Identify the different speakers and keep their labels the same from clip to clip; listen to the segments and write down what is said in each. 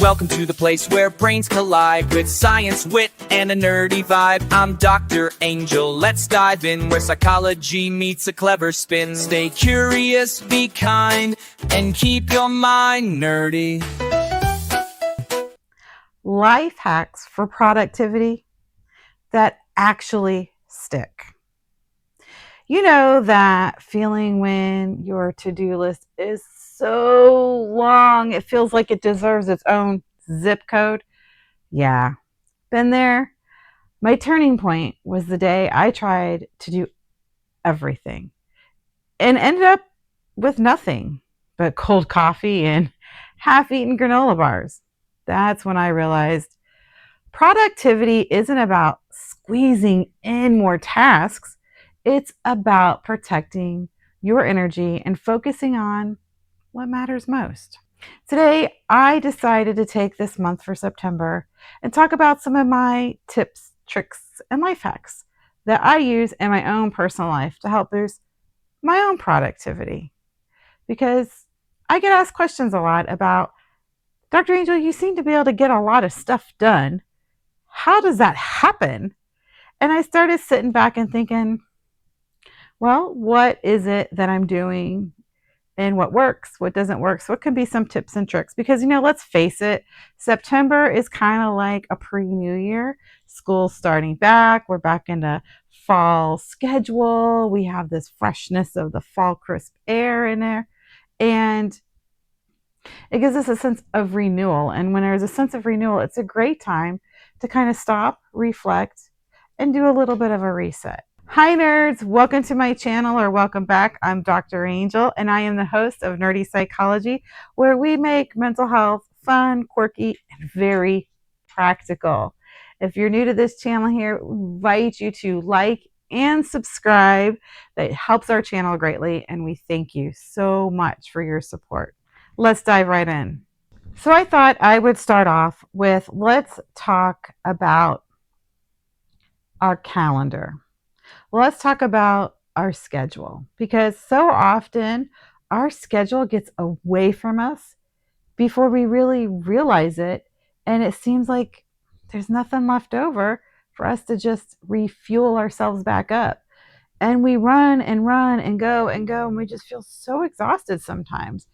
Speaker 1: Welcome to the place where brains collide with science, wit, and a nerdy vibe. I'm Dr. Angel. Let's dive in where psychology meets a clever spin. Stay curious, be kind, and keep your mind nerdy.
Speaker 2: Life hacks for productivity that actually stick. You know that feeling when your to-do list is so long, it feels like it deserves its own zip code? Yeah, been there. My turning point was the day I tried to do everything and ended up with nothing but cold coffee and half-eaten granola bars. That's when I realized productivity isn't about squeezing in more tasks. It's about protecting your energy and focusing on what matters most. Today, I decided to take this month for September and talk about some of my tips, tricks, and life hacks that I use in my own personal life to help boost my own productivity. Because I get asked questions a lot about, Dr. Angel, you seem to be able to get a lot of stuff done. How does that happen? And I started sitting back and thinking, well, what is it that I'm doing and what works, what doesn't work? So what could be some tips and tricks? Because, let's face it, September is kind of like a pre-New Year. School's starting back. We're back into fall schedule. We have this freshness of the fall crisp air in there. And it gives us a sense of renewal. And when there's a sense of renewal, it's a great time to kind of stop, reflect, and do a little bit of a reset. Hi nerds, welcome to my channel or welcome back. I'm Dr. Angel and I am the host of Nerdy Psychology, where we make mental health fun, quirky, and very practical. If you're new to this channel here, I invite you to like and subscribe. That helps our channel greatly and we thank you so much for your support. Let's dive right in. So I thought I would start off with, let's talk about our calendar. Let's talk about our schedule, because so often our schedule gets away from us before we really realize it. And it seems like there's nothing left over for us to just refuel ourselves back up. And we run and run and go, and we just feel so exhausted sometimes.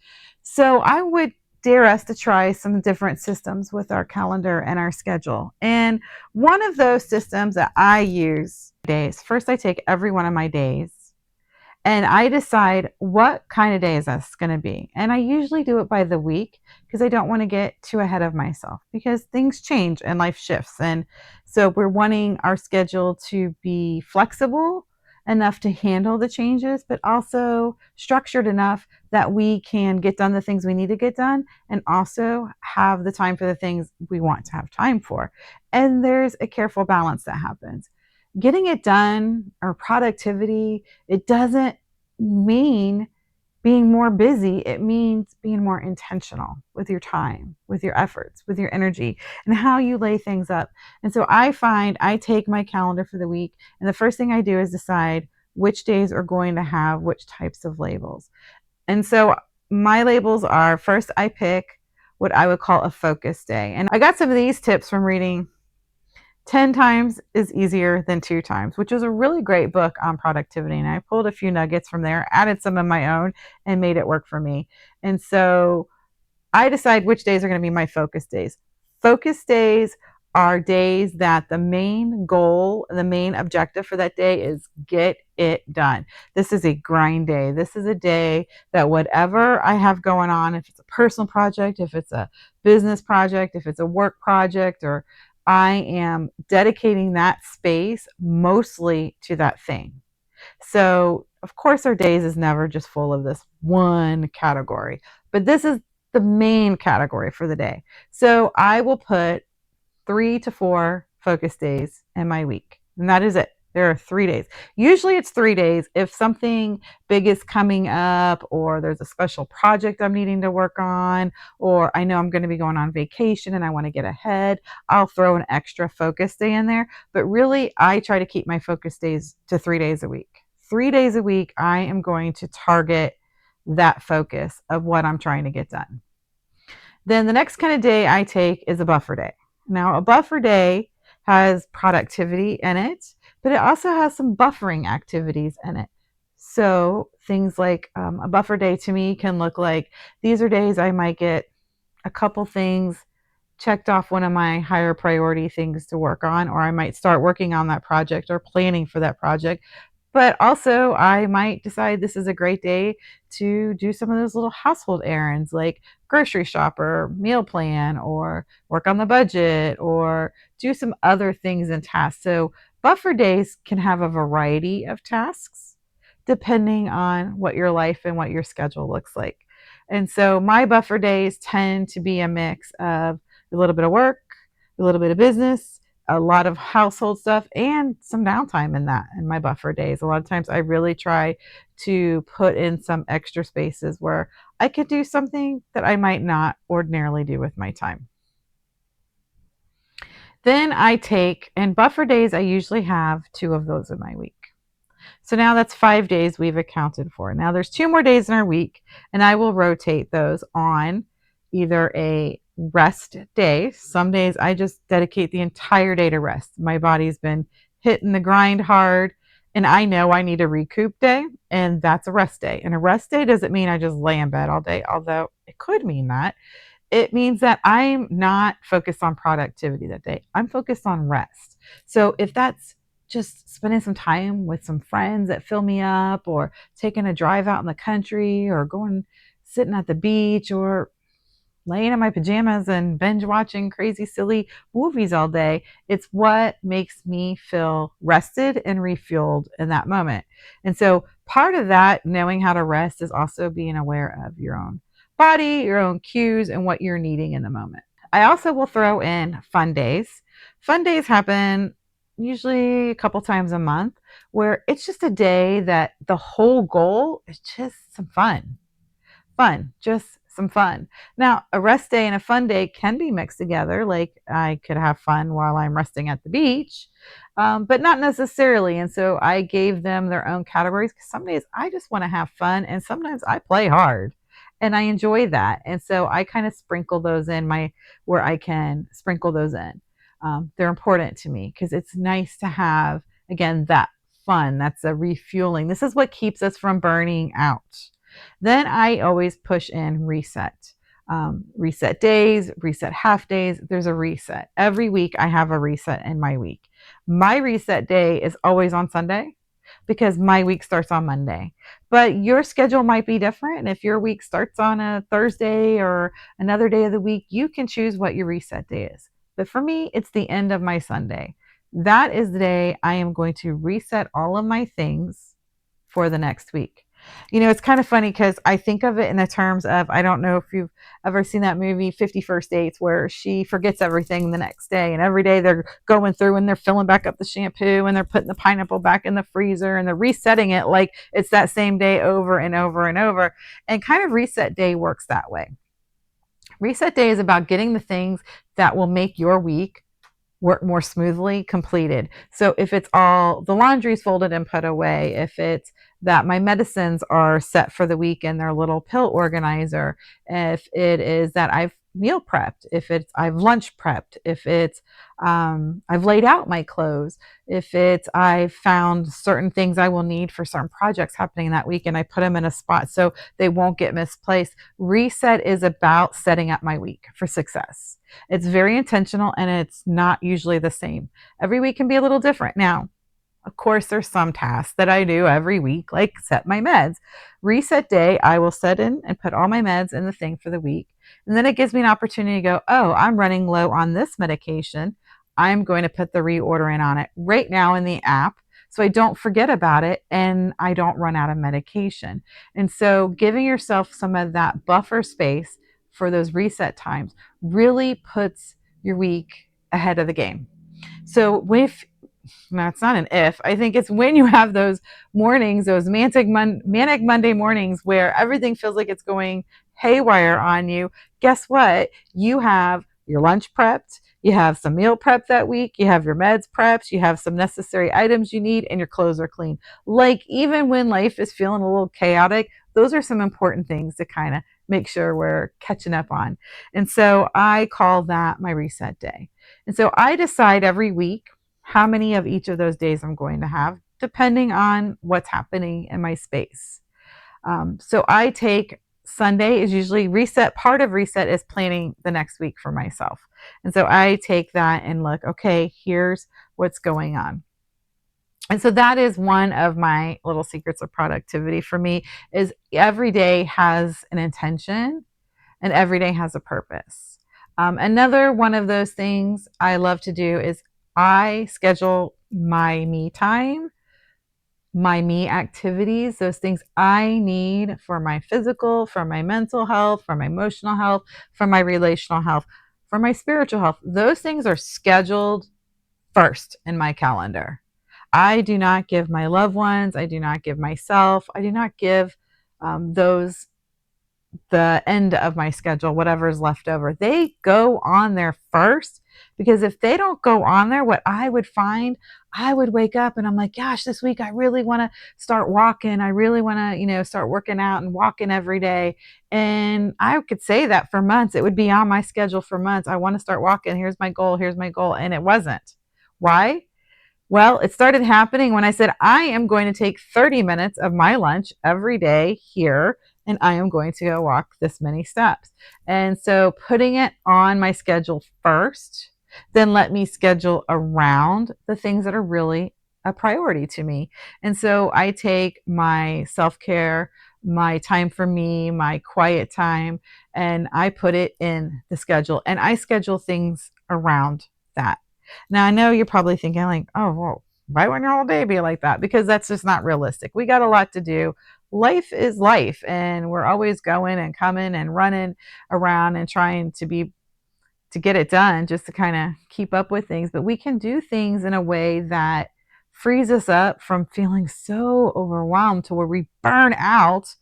Speaker 2: So I would dare us to try some different systems with our calendar and our schedule. And one of those systems that I use days, first I take every one of my days and I decide what kind of day is this going to be. And I usually do it by the week because I don't want to get too ahead of myself because things change and life shifts. And so we're wanting our schedule to be flexible enough to handle the changes, but also structured enough that we can get done the things we need to get done and also have the time for the things we want to have time for. And there's a careful balance that happens. Getting it done or productivity, it doesn't mean being more busy. It means being more intentional with your time, with your efforts, with your energy, and how you lay things up. And so I find I take my calendar for the week, and the first thing I do is decide which days are going to have which types of labels. And so my labels are, first I pick what I would call a focus day. And I got some of these tips from reading 10 times is easier than 2 times, which is a really great book on productivity. And I pulled a few nuggets from there, added some of my own, and made it work for me. And so I decide which days are going to be my focus days. Focus days are days that the main goal, the main objective for that day is get it done. This is a grind day. This is a day that whatever I have going on, if it's a personal project, if it's a business project, if it's a work project, or I am dedicating that space mostly to that thing. So, of course, our days is never just full of this one category, but this is the main category for the day. So I will put 3 to 4 focus days in my week, and that is it. There are 3 days. Usually it's 3 days. If something big is coming up or there's a special project I'm needing to work on, or I know I'm going to be going on vacation and I want to get ahead, I'll throw an extra focus day in there. But really, I try to keep my focus days to 3 days a week. 3 days a week, I am going to target that focus of what I'm trying to get done. Then the next kind of day I take is a buffer day. Now, a buffer day has productivity in it, but it also has some buffering activities in it. So things like a buffer day to me can look like these are days I might get a couple things checked off, one of my higher priority things to work on, or I might start working on that project or planning for that project. But also, I might decide this is a great day to do some of those little household errands like grocery shop or meal plan or work on the budget or do some other things and tasks. So, buffer days can have a variety of tasks depending on what your life and what your schedule looks like. And so, my buffer days tend to be a mix of a little bit of work, a little bit of business, a lot of household stuff, and some downtime in that in my buffer days. A lot of times I really try to put in some extra spaces where I could do something that I might not ordinarily do with my time. Then I take, and buffer days, I usually have 2 of those in my week. So now that's 5 days we've accounted for. Now there's 2 more days in our week, and I will rotate those on either a rest day. Some days I just dedicate the entire day to rest. My body's been hitting the grind hard, and I know I need a recoup day, and that's a rest day. And a rest day doesn't mean I just lay in bed all day, although it could mean that. It means that I'm not focused on productivity that day. I'm focused on rest. So if that's just spending some time with some friends that fill me up, or taking a drive out in the country, or going sitting at the beach, or laying in my pajamas and binge watching crazy silly movies all day, it's what makes me feel rested and refueled in that moment. And so part of that, knowing how to rest, is also being aware of your own body, your own cues, and what you're needing in the moment. I also will throw in fun days. Fun days happen usually a couple times a month, where it's just a day that the whole goal is just some fun, just some fun. Now, a rest day and a fun day can be mixed together. Like I could have fun while I'm resting at the beach, but not necessarily. And so I gave them their own categories, because some days I just want to have fun, and sometimes I play hard. And I enjoy that. And so I kind of sprinkle those in my where I can sprinkle those in. They're important to me because it's nice to have, again, that fun. That's a refueling. This is what keeps us from burning out. Then I always push in reset. Reset days, reset half days. There's a reset. Every week I have a reset in my week. My reset day is always on Sunday because my week starts on Monday. But your schedule might be different. And if your week starts on a Thursday or another day of the week, you can choose what your reset day is. But for me, it's the end of my Sunday. That is the day I am going to reset all of my things for the next week. It's kind of funny because I think of it in the terms of, I don't know if you've ever seen that movie 50 First Dates, where she forgets everything the next day, and every day they're going through and they're filling back up the shampoo and they're putting the pineapple back in the freezer and they're resetting it like it's that same day over and over and over. And kind of reset day works that way. Reset day is about getting the things that will make your week work more smoothly completed. So if it's all the laundry's folded and put away, if it's that my medicines are set for the week in their little pill organizer, if it is that I've meal prepped, if it's I've lunch prepped, if it's I've laid out my clothes, if it's I've found certain things I will need for certain projects happening that week and I put them in a spot so they won't get misplaced. Reset is about setting up my week for success. It's very intentional, and it's not usually the same. Every week can be a little different. Now, of course, there's some tasks that I do every week, like set my meds. Reset day, I will set in and put all my meds in the thing for the week. And then it gives me an opportunity to go, oh, I'm running low on this medication. I'm going to put the reorder in on it right now in the app, so I don't forget about it and I don't run out of medication. And so giving yourself some of that buffer space for those reset times really puts your week ahead of the game. So if that's not an if, I think it's when you have those mornings, those manic Monday mornings where everything feels like it's going haywire on you. Guess what? You have your lunch prepped, you have some meal prep that week, you have your meds prepped, you have some necessary items you need, and your clothes are clean. Like, even when life is feeling a little chaotic, those are some important things to kind of make sure we're catching up on. And so I call that my reset day. And so I decide every week how many of each of those days I'm going to have, depending on what's happening in my space. So I take Sunday is usually reset. Part of reset is planning the next week for myself. And so I take that and look, okay, here's what's going on. And so that is one of my little secrets of productivity for me is every day has an intention and every day has a purpose. Another one of those things I love to do is I schedule my me time, my me activities, those things I need for my physical, for my mental health, for my emotional health, for my relational health, for my spiritual health. Those things are scheduled first in my calendar. I do not give my loved ones, I do not give myself, I do not give those the end of my schedule, whatever's left over. They go on there first because if they don't go on there, what I would find, I would wake up and I'm like, gosh, this week I really want to start walking. I really want to, start working out and walking every day. And I could say that for months. It would be on my schedule for months. I want to start walking. Here's my goal. Here's my goal. And it wasn't. Why? Well, it started happening when I said, I am going to take 30 minutes of my lunch every day here, and I am going to go walk this many steps. And so putting it on my schedule first, then let me schedule around the things that are really a priority to me. And so I take my self care, my time for me, my quiet time, and I put it in the schedule and I schedule things around that. Now I know you're probably thinking like, oh, well, why wouldn't your whole day be like that? Because that's just not realistic. We got a lot to do. Life is life, and we're always going and coming and running around and trying to get it done just to kind of keep up with things. But we can do things in a way that frees us up from feeling so overwhelmed to where we burn out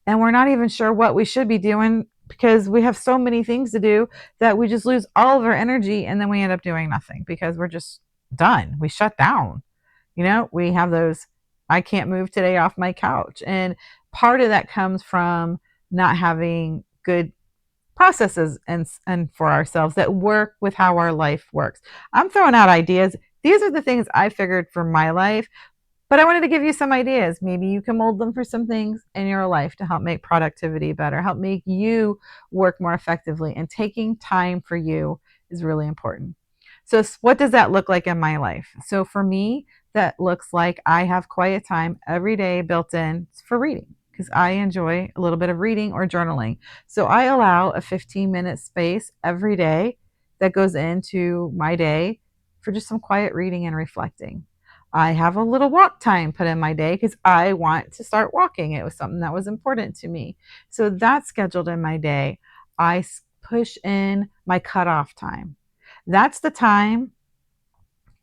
Speaker 2: and we're not even sure what we should be doing because we have so many things to do that we just lose all of our energy and then we end up doing nothing because we're just done. We shut down. We have those I can't move today off my couch. And part of that comes from not having good processes and for ourselves that work with how our life works. I'm throwing out ideas. These are the things I figured for my life. But I wanted to give you some ideas. Maybe you can mold them for some things in your life to help make productivity better, help make you work more effectively. And taking time for you is really important. So, what does that look like in my life? So, for me, that looks like I have quiet time every day built in for reading because I enjoy a little bit of reading or journaling. So, I allow a 15-minute space every day that goes into my day for just some quiet reading and reflecting. I have a little walk time put in my day because I want to start walking. It was something that was important to me. So that's scheduled in my day. I push in my cutoff time. That's the time,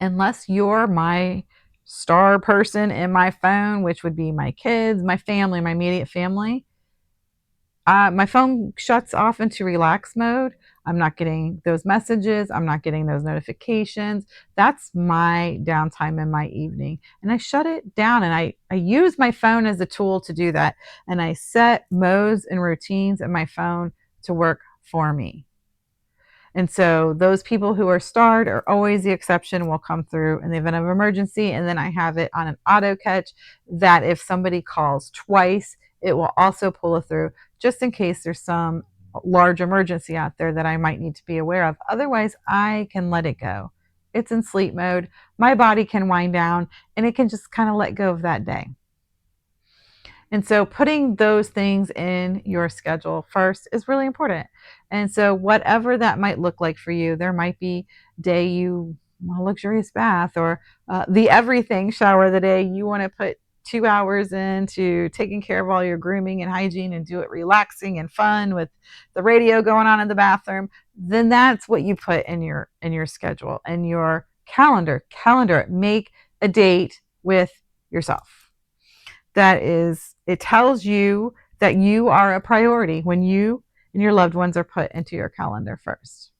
Speaker 2: unless you're my star person in my phone, which would be my kids, my family, my immediate family. My phone shuts off into relax mode. I'm not getting those messages. I'm not getting those notifications. That's my downtime in my evening. And I shut it down and I use my phone as a tool to do that. And I set modes and routines in my phone to work for me. And so those people who are starred are always the exception, will come through in the event of emergency. And then I have it on an auto catch that if somebody calls twice, it will also pull it through just in case there's some large emergency out there that I might need to be aware of. Otherwise, I can let it go. It's in sleep mode. My body can wind down and it can just kind of let go of that day. And so putting those things in your schedule first is really important. And so whatever that might look like for you, there might be day you want a luxurious bath or the everything shower the day you want to put 2 hours into taking care of all your grooming and hygiene and do it relaxing and fun with the radio going on in the bathroom. Then that's what you put in your schedule and your calendar. Make a date with yourself. That is, it tells you that you are a priority when you and your loved ones are put into your calendar first.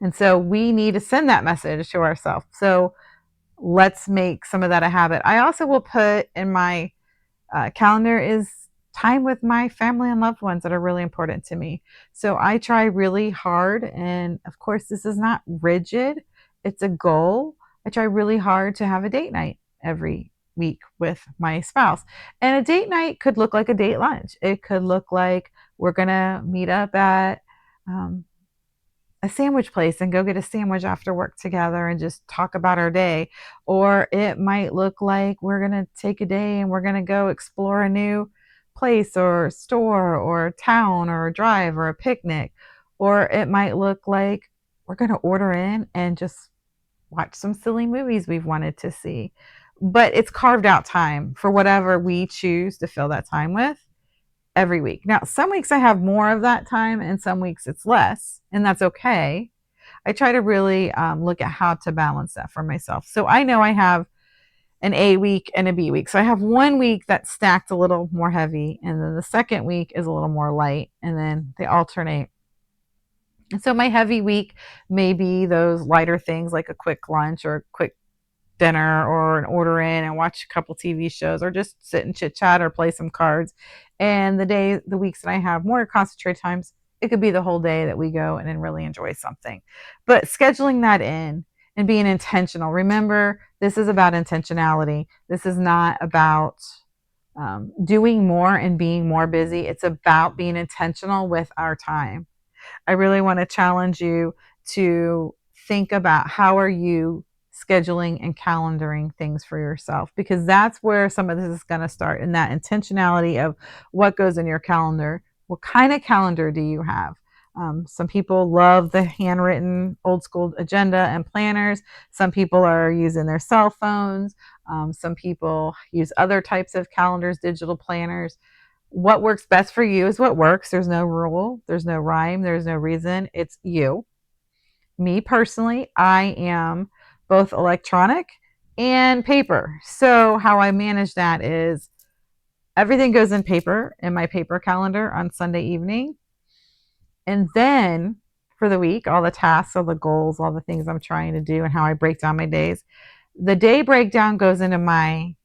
Speaker 2: And so we need to send that message to ourselves. So let's make some of that a habit. I also will put in my Calendar is time with my family and loved ones that are really important to me. So I try really hard, and of course, this is not rigid, it's a goal. I try really hard to have a date night every week with my spouse. And a date night could look like a date lunch. It could look like we're going to meet up at um, a sandwich place and go get a sandwich after work together and just talk about our day. Or it might look like we're going to take a day and we're going to go explore a new place or store or town or a drive or a picnic. Or it might look like we're going to order in and just watch some silly movies we've wanted to see. But it's carved out time for whatever we choose to fill that time with every week. Now, some weeks I have more of that time and some weeks it's less, and that's okay. I try to really look at how to balance that for myself. So I know I have an A week and a B week. So I have one week that's stacked a little more heavy, and then the second week is a little more light, and then they alternate. And so my heavy week may be those lighter things like a quick lunch or a quick dinner or an order in and watch a couple TV shows or just sit and chit chat or play some cards. And the weeks that I have more concentrated times, it could be the whole day that we go and then really enjoy something. But scheduling that in and being intentional. Remember, this is about intentionality. This is not about doing more and being more busy. It's about being intentional with our time. I really want to challenge you to think about how are you scheduling and calendaring things for yourself, because that's where some of this is going to start, in that intentionality of what goes in your calendar. What kind of calendar do you have? Some people love the handwritten old school agenda and planners. Some people are using their cell phones. Some people use other types of calendars, digital planners. What works best for you is what works. There's no rule, there's no rhyme, there's no reason. It's you. Me personally, I am both electronic and paper. So, how I manage that is everything goes in paper, in my paper calendar on Sunday evening. And then for the week, all the tasks, all the goals, all the things I'm trying to do, and how I break down my days. The day breakdown goes into my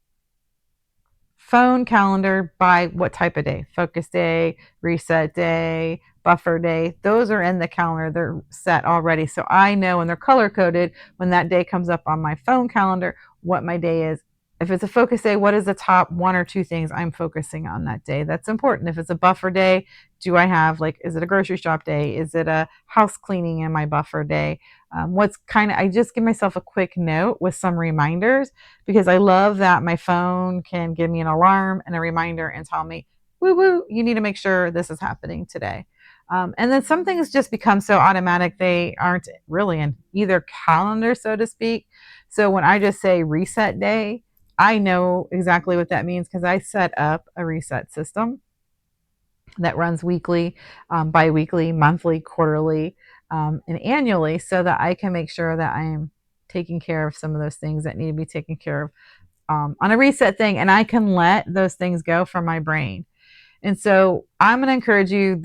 Speaker 2: phone calendar by what type of day: focus day, reset day, buffer day. Those are in the calendar. They're set already. So I know, and they're color coded when that day comes up on my phone calendar, what my day is. If it's a focus day, what is the top one or two things I'm focusing on that day? That's important. If it's a buffer day, do I have, like, is it a grocery shop day? Is it a house cleaning in my buffer day? I just give myself a quick note with some reminders, because I love that my phone can give me an alarm and a reminder and tell me, woo woo, you need to make sure this is happening today. And then some things just become so automatic, they aren't really in either calendar, so to speak. So when I just say reset day, I know exactly what that means, because I set up a reset system that runs weekly, bi-weekly, monthly, quarterly, and annually, so that I can make sure that I am taking care of some of those things that need to be taken care of on a reset thing, and I can let those things go from my brain. And so I'm going to encourage you,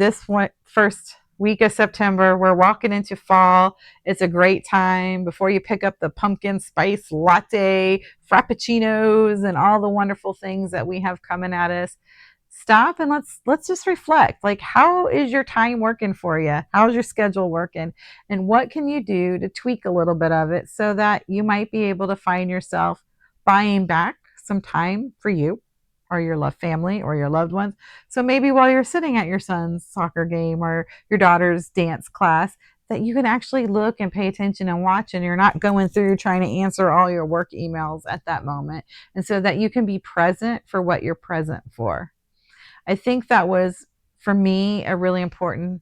Speaker 2: first week of September, we're walking into fall. It's a great time before you pick up the pumpkin spice latte, frappuccinos, and all the wonderful things that we have coming at us. Stop and let's just reflect. Like, how is your time working for you? How's your schedule working? And what can you do to tweak a little bit of it so that you might be able to find yourself buying back some time for you or your loved family or your loved ones? So maybe while you're sitting at your son's soccer game or your daughter's dance class, that you can actually look and pay attention and watch, and you're not going through trying to answer all your work emails at that moment. And so that you can be present for what you're present for. I think that was, for me, a really important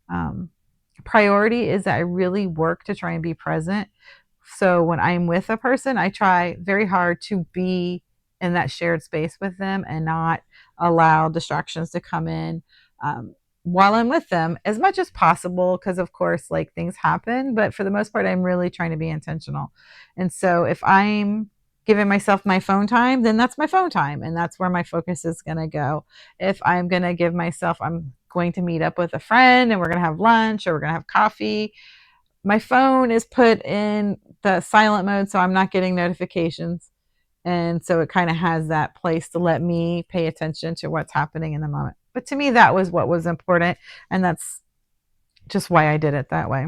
Speaker 2: um, priority, is that I really work to try and be present. So when I'm with a person, I try very hard to be in that shared space with them and not allow distractions to come in while I'm with them as much as possible. Because, of course, like, things happen, but for the most part, I'm really trying to be intentional. And so if I'm giving myself my phone time, then that's my phone time, and that's where my focus is going to go. If I'm going to give myself, I'm going to meet up with a friend and we're going to have lunch or we're going to have coffee, my phone is put in the silent mode so I'm not getting notifications. And so it kind of has that place to let me pay attention to what's happening in the moment. But to me, that was what was important. And that's just why I did it that way.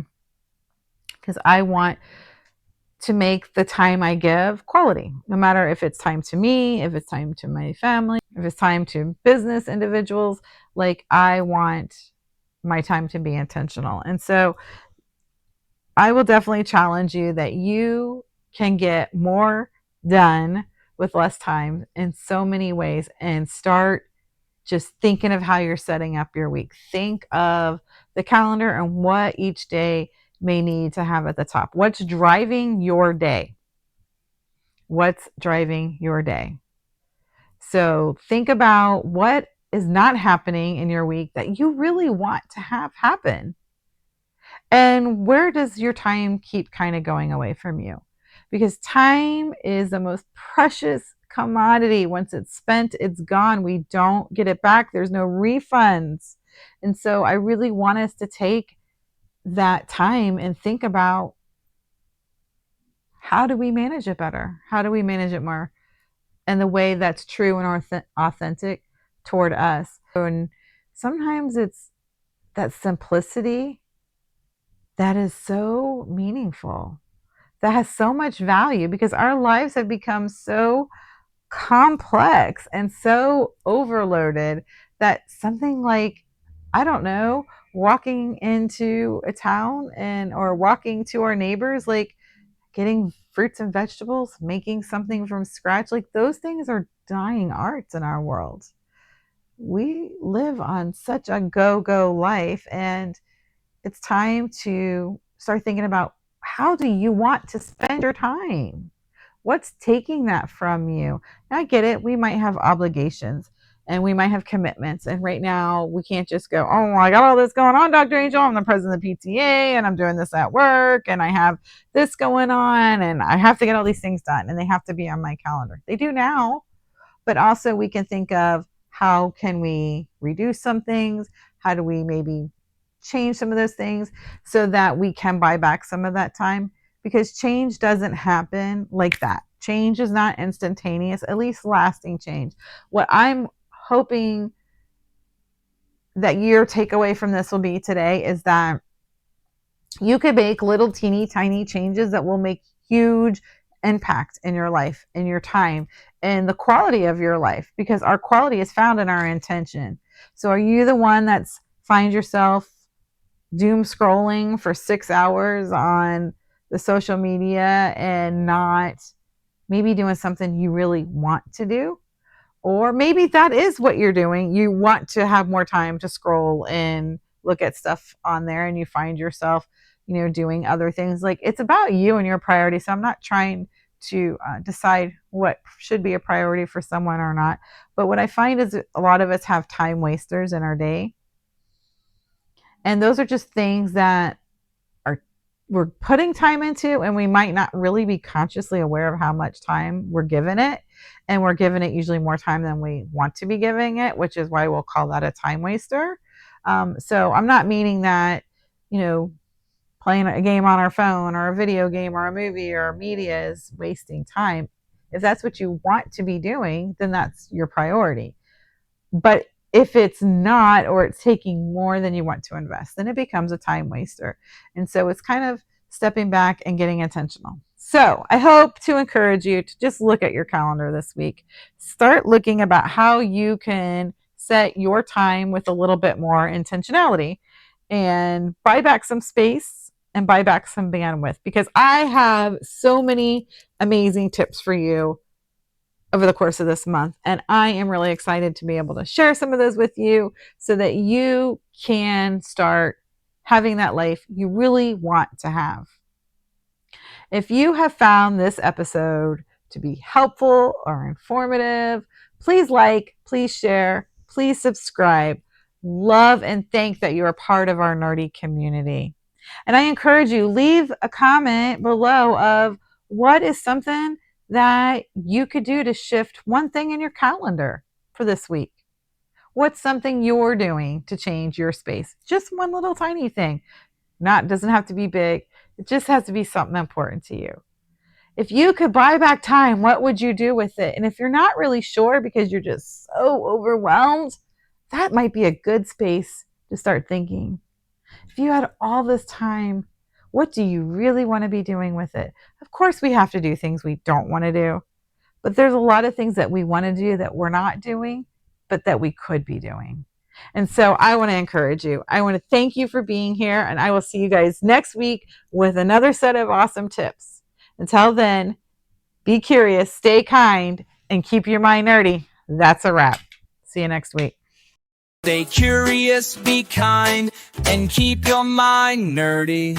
Speaker 2: Because I want to make the time I give quality, no matter if it's time to me, if it's time to my family, if it's time to business individuals. Like, I want my time to be intentional. And so I will definitely challenge you that you can get more done with less time in so many ways, and start just thinking of how you're setting up your week. Think of the calendar and what each day may need to have at the top. What's driving your day? What's driving your day? So think about what is not happening in your week that you really want to have happen. And where does your time keep kind of going away from you? Because time is the most precious commodity. Once it's spent, it's gone. We don't get it back. There's no refunds. And so I really want us to take that time and think about, how do we manage it better? How do we manage it more in the way that's true and authentic toward us? And sometimes it's that simplicity that is so meaningful, that has so much value, because our lives have become so complex and so overloaded that something like, I don't know, walking into a town and or walking to our neighbors, like getting fruits and vegetables, making something from scratch, like those things are dying arts in our world. We live on such a go life, and it's time to start thinking about, how do you want to spend your time? What's taking that from you? And I get it. We might have obligations and we might have commitments. And right now, we can't just go, oh, I got all this going on, Dr. Angel. I'm the president of the PTA and I'm doing this at work and I have this going on and I have to get all these things done and they have to be on my calendar. They do now, but also we can think of, how can we reduce some things? How do we maybe change some of those things so that we can buy back some of that time? Because change doesn't happen like that. Change is not instantaneous, at least lasting change. What I'm hoping that your takeaway from this will be today is that you could make little teeny tiny changes that will make huge impact in your life, in your time, and the quality of your life, because our quality is found in our intention. So are you the one that's find yourself doom scrolling for 6 hours on the social media and not maybe doing something you really want to do? Or maybe that is what you're doing. You want to have more time to scroll and look at stuff on there, and you find yourself, doing other things. Like, it's about you and your priority. So I'm not trying to decide what should be a priority for someone or not. But what I find is a lot of us have time wasters in our day. And those are just things that we're putting time into, and we might not really be consciously aware of how much time we're giving it. And we're giving it usually more time than we want to be giving it, which is why we'll call that a time waster. So I'm not meaning that, playing a game on our phone or a video game or a movie or media is wasting time. If that's what you want to be doing, then that's your priority. But if it's not, or it's taking more than you want to invest, then it becomes a time waster. And so it's kind of stepping back and getting intentional. So I hope to encourage you to just look at your calendar this week. Start looking about how you can set your time with a little bit more intentionality, and buy back some space and buy back some bandwidth, because I have so many amazing tips for you over the course of this month. And I am really excited to be able to share some of those with you so that you can start having that life you really want to have. If you have found this episode to be helpful or informative, please like, please share, please subscribe. Love and thank that you're a part of our nerdy community. And I encourage you, leave a comment below of what is something that you could do to shift one thing in your calendar for this week. What's something you're doing to change your space? Just one little tiny thing. Doesn't have to be big. It just has to be something important to you. If you could buy back time, what would you do with it? And if you're not really sure because you're just so overwhelmed, that might be a good space to start thinking. If you had all this time, what do you really want to be doing with it? Of course, we have to do things we don't want to do, but there's a lot of things that we want to do that we're not doing, but that we could be doing. And so I want to encourage you. I want to thank you for being here, and I will see you guys next week with another set of awesome tips. Until then, be curious, stay kind, and keep your mind nerdy. That's a wrap. See you next week.
Speaker 1: Stay curious, be kind, and keep your mind nerdy.